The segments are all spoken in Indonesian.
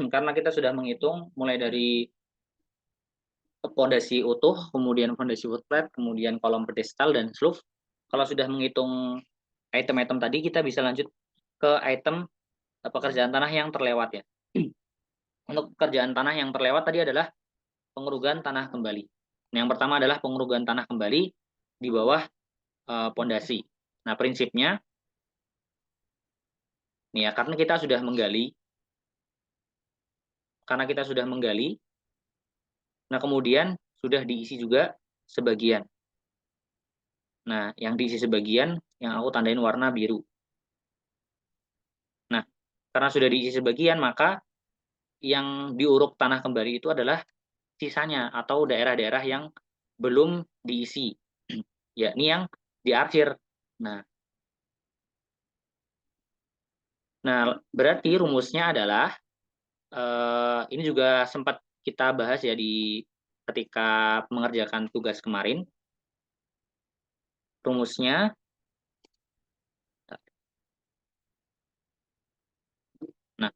karena kita sudah menghitung mulai dari pondasi utuh, kemudian pondasi footplate, kemudian kolom pedestal dan sloof. Kalau sudah menghitung item-item tadi, kita bisa lanjut ke item pekerjaan tanah yang terlewat ya. Untuk pekerjaan tanah yang terlewat tadi adalah pengerugan tanah kembali. Nah, yang pertama adalah pengerugan tanah kembali di bawah pondasi. Nah, prinsipnya nih ya, karena kita sudah menggali, nah kemudian sudah diisi juga sebagian. Nah, yang diisi sebagian yang aku tandain warna biru. Nah, karena sudah diisi sebagian, maka yang diuruk tanah kembali itu adalah sisanya atau daerah-daerah yang belum diisi, yakni yang diarsir. Nah, berarti rumusnya adalah ini juga sempat kita bahas ya di ketika mengerjakan tugas kemarin. Rumusnya, nah,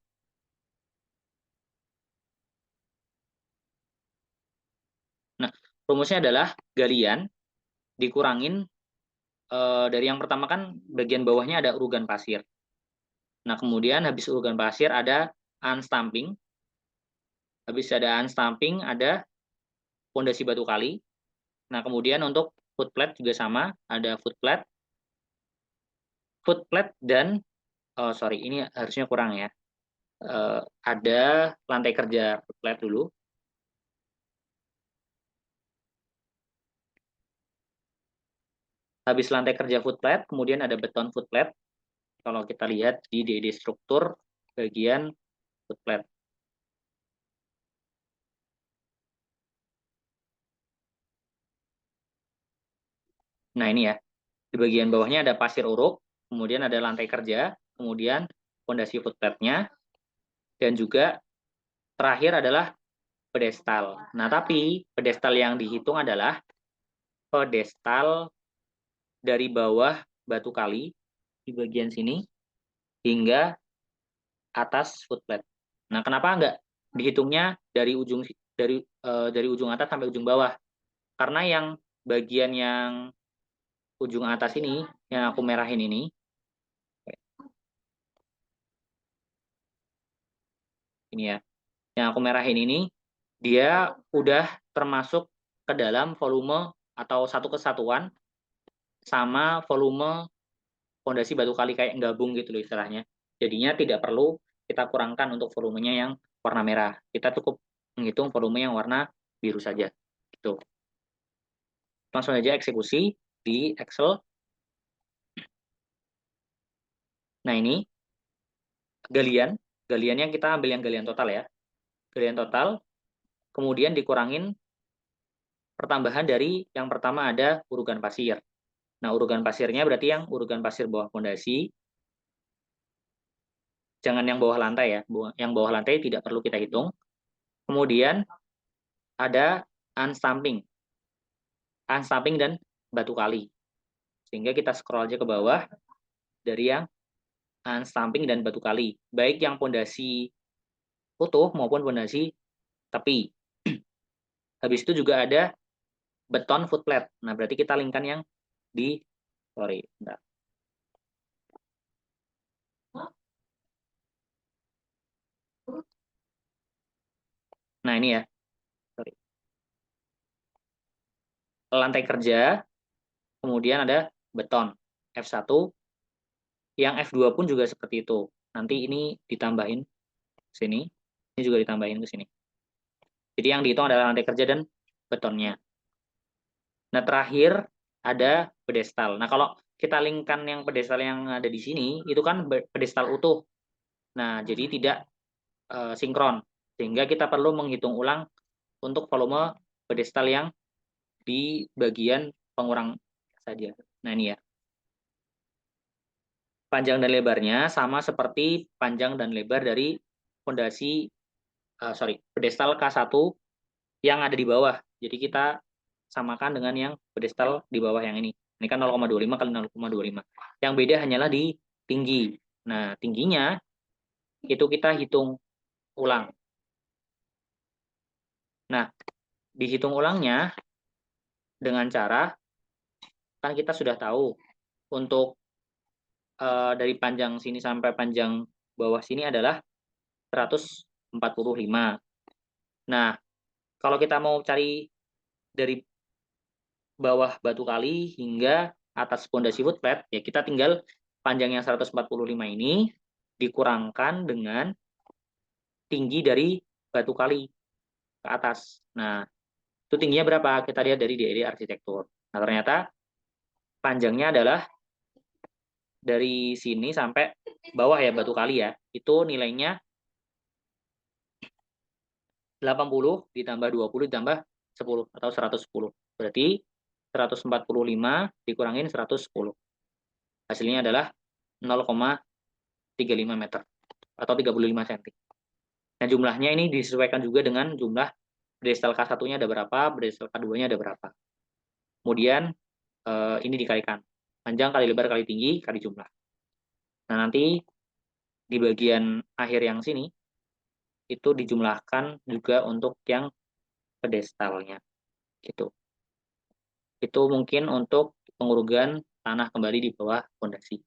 nah rumusnya adalah galian dikurangin dari yang pertama kan bagian bawahnya ada urugan pasir. Nah, kemudian habis urugan pasir ada unstamping. Habis ada unstamping ada pondasi batu kali. Nah, kemudian untuk footplate juga sama, ada footplate dan sorry ini harusnya kurang ya. Ada lantai kerja footplate dulu. Habis lantai kerja footplate, kemudian ada beton footplate. Kalau kita lihat di DD struktur bagian footplate. Nah, ini ya. Di bagian bawahnya ada pasir uruk, kemudian ada lantai kerja, kemudian fondasi footplate-nya, dan juga terakhir adalah pedestal. Nah, tapi pedestal yang dihitung adalah pedestal dari bawah batu kali di bagian sini hingga atas footplate. Nah, kenapa enggak dihitungnya dari ujung atas sampai ujung bawah? Karena yang bagian yang ujung atas ini yang aku merahin ini ya. Yang aku merahin ini dia udah termasuk ke dalam volume atau satu kesatuan sama volume fondasi batu kali kayak gabung gitu loh istilahnya. Jadinya tidak perlu kita kurangkan untuk volumenya yang warna merah. Kita cukup menghitung volume yang warna biru saja. Gitu. Langsung aja eksekusi di Excel. Nah, ini galiannya kita ambil yang galian total ya. Galian total, kemudian dikurangin pertambahan dari yang pertama ada urugan pasir. Nah, urugan pasirnya berarti yang urugan pasir bawah fondasi, jangan yang bawah lantai ya. Yang bawah lantai tidak perlu kita hitung. Kemudian ada unstamping. Unstamping dan batu kali. Sehingga kita scroll aja ke bawah dari yang unstamping dan batu kali. Baik yang fondasi utuh maupun fondasi tepi. Habis itu juga ada beton footplate. Nah, berarti kita linkkan yang di sorry, bentar. Nah, ini ya. Sorry. Lantai kerja, kemudian ada beton F1, yang F2 pun juga seperti itu. Nanti ini ditambahin sini, ini juga ditambahin ke sini. Jadi yang dihitung adalah lantai kerja dan betonnya. Nah, terakhir ada pedestal. Nah, kalau kita linkkan yang pedestal yang ada di sini, itu kan pedestal utuh. Nah, jadi tidak sinkron. Sehingga kita perlu menghitung ulang untuk volume pedestal yang di bagian pengurang saja. Nah, ini ya. Panjang dan lebarnya sama seperti panjang dan lebar dari fondasi pedestal K1 yang ada di bawah. Jadi kita samakan dengan yang pedestal di bawah yang ini. Ini kan 0,25 kali 0,25. Yang beda hanyalah di tinggi. Nah, tingginya itu kita hitung ulang. Nah, dihitung ulangnya dengan cara, kan kita sudah tahu untuk dari panjang sini sampai panjang bawah sini adalah 145. Nah, kalau kita mau cari dari bawah batu kali hingga atas pondasi footpad, ya kita tinggal panjang yang 145 ini dikurangkan dengan tinggi dari batu kali ke atas. Nah, itu tingginya berapa? Kita lihat dari arsitektur. Nah, ternyata panjangnya adalah dari sini sampai bawah ya batu kali ya. Itu nilainya 80 ditambah 20 ditambah 10 atau 110. Berarti 145 dikurangin 110. Hasilnya adalah 0,35 meter atau 35 cm. Nah, jumlahnya ini disesuaikan juga dengan jumlah Bredestal K1-nya ada berapa, Bredestal K2-nya ada berapa. Kemudian ini dikalikan. Panjang kali lebar kali tinggi kali jumlah. Nah, nanti di bagian akhir yang sini itu dijumlahkan juga untuk yang pedestalnya gitu. Itu mungkin untuk pengurugan tanah kembali di bawah fondasi.